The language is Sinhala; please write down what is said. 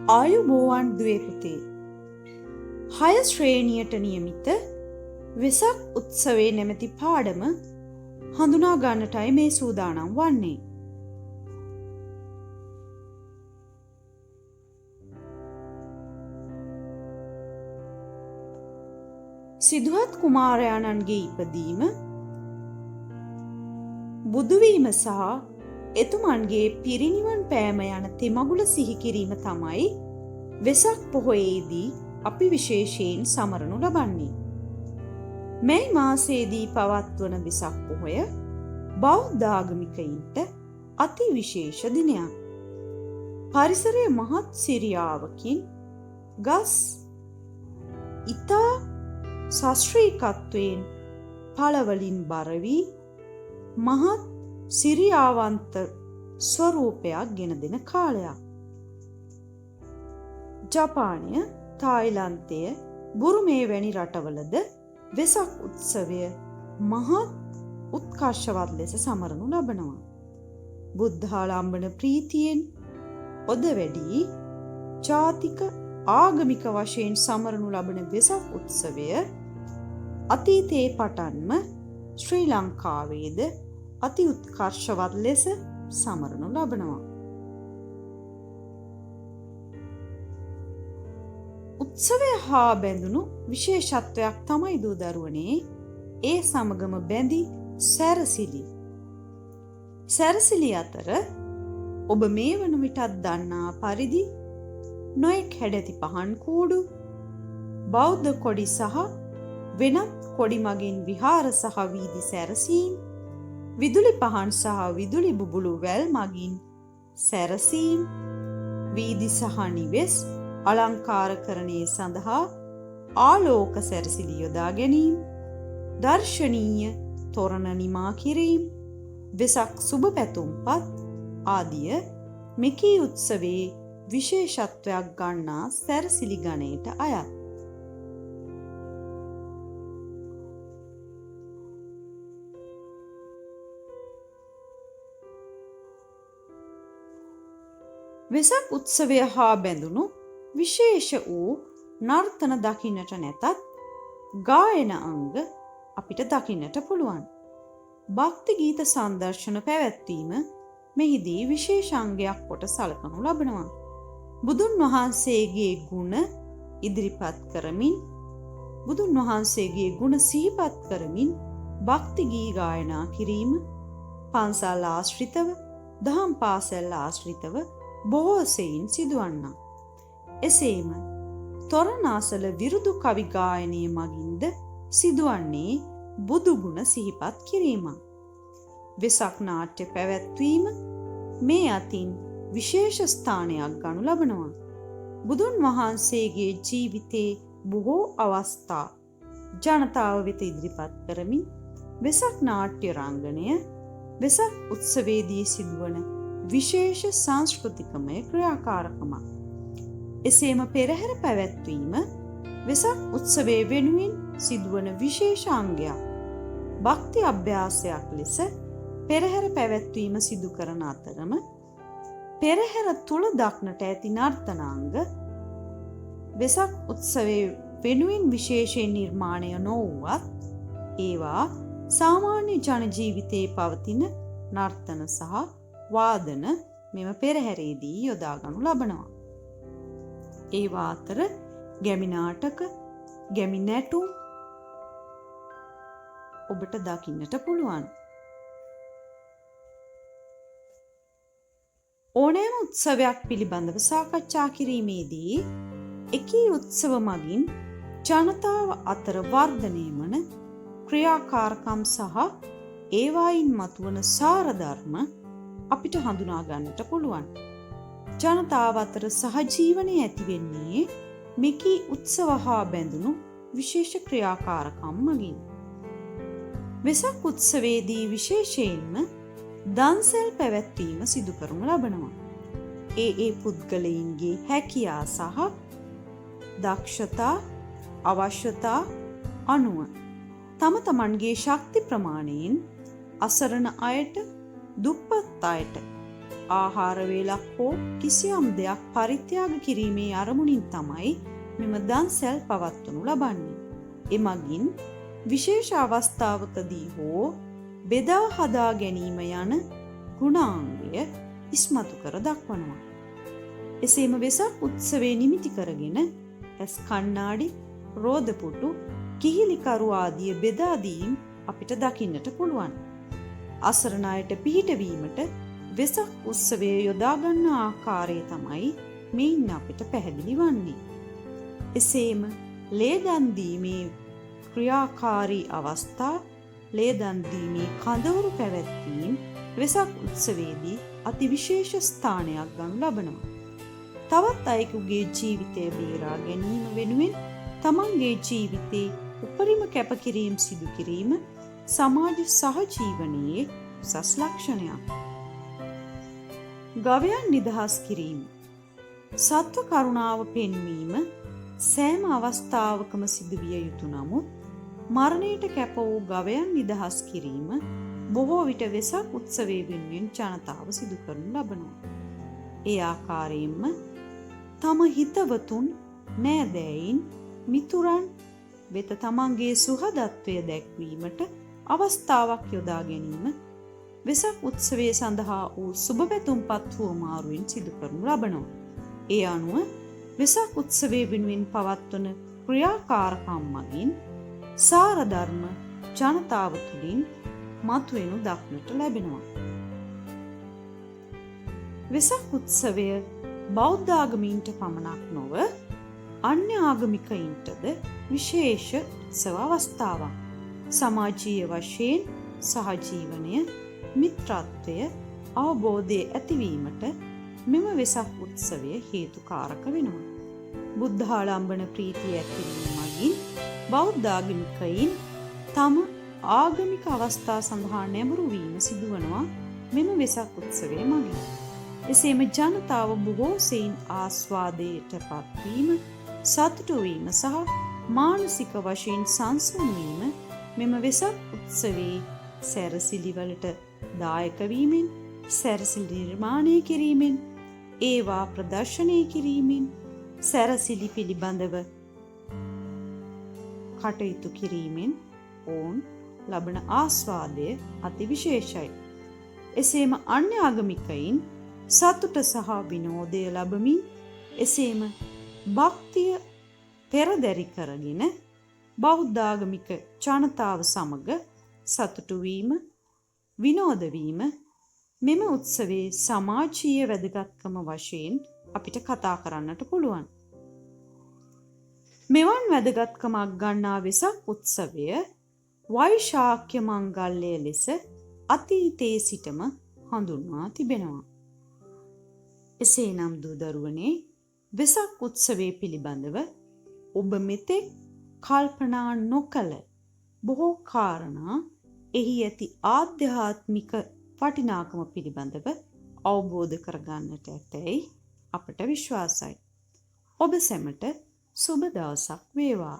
ආයුබෝවන් දුවේ පුතේ. 6 ශ්‍රේණියට නියමිත වෙසක් උත්සවයේ නැමැති පාඩම හඳුනා ගන්නටයි මේ සූදානම් වන්නේ. සිදුහත් කුමාරයාණන්ගේ ඉපදීම, බුදුවීම සහ එතුමන්ගේ පිරිනිවන් පෑම යන තෙමගුල සිහි කිරීම තමයි වෙසක් පොහොයේදී අපි විශේෂයෙන් සමරනු ලබන්නේ. මැයි මාසයේදී පවත්වන වෙසක් පොහොය බෞද්ධ ආගමිකයින්ට අති විශේෂ දිනයක්. පරිසරයේ මහත් සිරියාවකින් ගස් ඉතා ශාස්ත්‍රීයත්වයෙන් පළවලින් බර වී මහත් සිරියාවන්ත ස්වරූපයක් ගෙන දෙන කාලයක්. ජපානය, තායිලන්තය, බුරුමේ වැනි රටවලද වෙසක් උත්සවය මහත් උත්කර්ෂවත් ලෙස සමරනු ලබනවා. බුද්ධාලම්බන ප්‍රීතියෙන් ඔද වැඩි ජාතික ආගමික වශයෙන් සමරනු ලබන වෙසක් උත්සවය අතීතයේ පටන්ම ශ්‍රී ලංකාවේද අති උත්කර්ෂවත් ලෙස සමරනු ලබනවා. උත්සවය හා බැඳුණු විශේෂත්වයක් තමයි දූ දරුවනේ ඒ සමගම බැඳි සැරසිලි. සැරසිලි අතර ඔබ මේ වන විටත් දන්නා පරිදි නොයෙක් හැඩැති පහන් කූඩු, බෞද්ධ කොඩි සහ වෙනත් කොඩි මගින් විහාර සහ වීදි සැරසීම්, විදුලි පහන් සහ විදුලි බුබුලු වැල් මගින් සැරසීම්, වීදි සහ නිවෙස් අලංකාරකරණය සඳහා ආලෝක සැරසිලි යොදා ගැනීම, දර්ශනීය තොරණ නිමා කිරීම, වෙසක් සුබ පැතුම්පත් ආදිය මෙකී උත්සවයේ විශේෂත්වයක් ගන්නා සැරසිලි ගණයට අයත්. වෙසක් උත්සවය හා බැඳුණු විශේෂ වූ නර්තන දකින්නට නැතත් ගායන අංග අපිට දකින්නට පුළුවන්. භක්ති ගීත සංදර්ශන පැවැත්වීම මෙහිදී විශේෂාංගයක් කොට සලකනු ලබනවා. බුදුන් වහන්සේගේ ගුණ ඉදිරිපත් කරමින්, බුදුන් වහන්සේගේ ගුණ සිහිපත් කරමින් භක්ති ගී ගායනා කිරීම පන්සල් ආශ්‍රිතව, දහම් පාසල් ආශ්‍රිතව බොහෝ සෙයින් සිදුවන්නා. එසේම තොරණ අසල විරුදු කවි ගායනය මගින්ද සිදුවන්නේ බුදු ගුණ සිහිපත් කිරීම. වෙසක් නාට්‍ය පැවැත්වීම මේ අතින් විශේෂ ස්ථානයක් ගනු ලබනවා. බුදුන් වහන්සේගේ ජීවිතයේ බොහෝ අවස්ථා ජනතාව වෙත ඉදිරිපත් කරමින් වෙසක් නාට්‍ය රංගනය වෙසක් උත්සවයේදී සිදුවන විශේෂ සංස්කෘතිකමය ක්‍රියාකාරකමක්. එසේම පෙරහැර පැවැත්වීම වෙසක් උත්සවයේ වෙනුවෙන් සිදුවන විශේෂාංගයක්. භක්ති අභ්‍යාසයක් ලෙස පෙරහැර පැවැත්වීම සිදු කරන අතරම පෙරහැර තුල දක්නට ඇති නර්තනාංග වෙසක් උත්සවයේ වෙනුවෙන් විශේෂයෙන් නිර්මාණය නොවුවත් ඒවා සාමාන්‍ය ජන ජීවිතයේ පවතින නර්තන සහ වාදන මෙම පෙරහැරේදී යොදා ගනු ලබනවා. ඒවා අතර ගැමි නාටක, ගැමි නැටුම් ඔබට දකින්නට පුළුවන්. ඕනෑම උත්සවයක් පිළිබඳව සාකච්ඡා කිරීමේදී එකී උත්සව මගින් ජනතාව අතර වර්ධනය වන ක්‍රියාකාරකම් සහ ඒවායින් මතුවන සාරධර්ම අපිට හඳුනා ගන්නට පුළුවන්. ජනතාව අතර සහජීවනය ඇතිවෙන්නේ මෙකී උත්සව හා බැඳුණු විශේෂ ක්‍රියාකාරකම් මගින්. වෙසක් උත්සවයේදී විශේෂයෙන්ම දන්සැල් පැවැත්වීම සිදු කරනු ලබනවා. ඒ පුද්ගලයින්ගේ හැකියා සහ දක්ෂතා අවශ්‍යතා අනුව තම තමන්ගේ ශක්ති ප්‍රමාණයෙන් අසරණ අයට, දුප්පත් අයට ආහාර වේලක් හෝ කිසියම් දෙයක් පරිත්‍යාග කිරීමේ අරමුණින් තමයි මෙම දන්සැල් පවත්වනු ලබන්නේ. එමගින් විශේෂ අවස්ථාවකදී හෝ බෙදා හදා ගැනීම යන ගුණාංගය ඉස්මතු කර දක්වනවා. එසේම වෙසක් උත්සවයේ නිමිති කරගෙන ඇස් කණ්ණාඩි, රෝදපුටු, කිහිලිකරු ආදිය බෙදා දීම් අපිට දකින්නට පුළුවන්. අසරණ අයට පිහිටවීමට වෙසක් උත්සවයේ යොදා ගන්න ආකාරය තමයි මේන් අපිට පැහැදිලි වන්නේ. එසේම ලේ දන් දීමේ ක්‍රියාකාරී අවස්ථා, ලේ දන් දීමේ කඳවුරු පැවැත්වීම වෙසක් උත්සවයේදී අතිවිශේෂ ස්ථානයක් ගනු ලබනවා. තවත් අයෙකුගේ ජීවිතය බේරා ගැනීම වෙනුවෙන් තමන්ගේ ජීවිතේ උපරිම කැපකිරීම සිදු කිරීම සමාජ සහජීවනයේ උසස් ලක්ෂණයක්. ගවයන් නිදහස් කිරීම. සත්ව කරුණාව පෙන්වීම සෑම අවස්ථාවකම සිදුවිය යුතු නමුත් මරණයට කැප වූ ගවයන් නිදහස් කිරීම බොහෝ විට වෙසක් උත්සවයේ වෙනුවෙන් ජනතාව සිදු කරනු ලබනවා. ඒ ආකාරයෙන්ම තම හිතවතුන්, නෑදෑයින්, මිතුරන් වෙත තමන්ගේ සුහදත්වය දැක්වීමට අවස්ථාවක් යොදා ගැනීම වෙසක් උත්සවය සඳහා වූ සුබ පැතුම්පත් හුවමාරුවෙන් සිදු කරනු ලබනවා. ඒ අනුව වෙසක් උත්සවයේ වෙනුවෙන් පවත්වන ක්‍රියාකාරකම් මගින් සාරධර්ම ජනතාව තුළින් මතුවෙනු දක්නට ලැබෙනවා. වෙසක් උත්සවය බෞද්ධ ආගමීන්ට පමණක් නොව අන්‍ය ආගමිකයින්ටද විශේෂ උත්සව අවස්ථාවක්. සමාජීය වශයෙන් සහජීවනය, මිත්‍රත්වය, අවබෝධය ඇතිවීමට මෙම වෙසක් උත්සවය හේතුකාරක වෙනවා. බුද්ධාලම්බන ප්‍රීතිය ඇතිවීම මගින් බෞද්ධ ආගමිකයින් තම ආගමික අවස්ථා සඳහා නැඹුරු වීම සිදුවනවා මෙම වෙසක් උත්සවය මගින්. එසේම ජනතාව බොහෝ සෙයින් ආස්වාදයට පත්වීම, සතුටු වීම සහ මානසික වශයෙන් සංසුන් වීම මෙම වෙසක් උත්සවයේ සැරසිලිවලට දායක වීමෙන්, සැරසිලි නිර්මාණය කිරීමෙන්, ඒවා ප්‍රදර්ශනය කිරීමෙන්, සැරසිලි පිළිබඳව කටයුතු කිරීමෙන් ඔවුන් ලබන ආස්වාදය අතිවිශේෂයි. එසේම අන්‍ය ආගමිකයින් සතුට සහ විනෝදය ලබමින්, එසේම භක්තිය පෙරදැරි කරගෙන බෞද්ධ ආගමික ජනතාව සමග සතුටු වීම, විනෝද වීම මෙම උත්සවයේ සමාජීය වැදගත්කම වශයෙන් අපිට කතා කරන්නට පුළුවන්. මෙවන් වැදගත්කමක් ගන්නා වෙසක් උත්සවය වෛශාඛ්‍ය මංගල්‍ය ලෙස අතීතයේ සිටම හඳුන්වා තිබෙනවා. එසේනම් දූ දරුවනේ, වෙසක් උත්සවය පිළිබඳව ඔබ මෙතෙක් කල්පනා නොකළ බොහෝ කාරණා, එහි ඇති ආධ්‍යාත්මික වටිනාකම පිළිබඳව අවබෝධ කරගන්නට ඇතැයි අපට විශ්වාසයි. ඔබ සැමට සුබ දවසක් වේවා.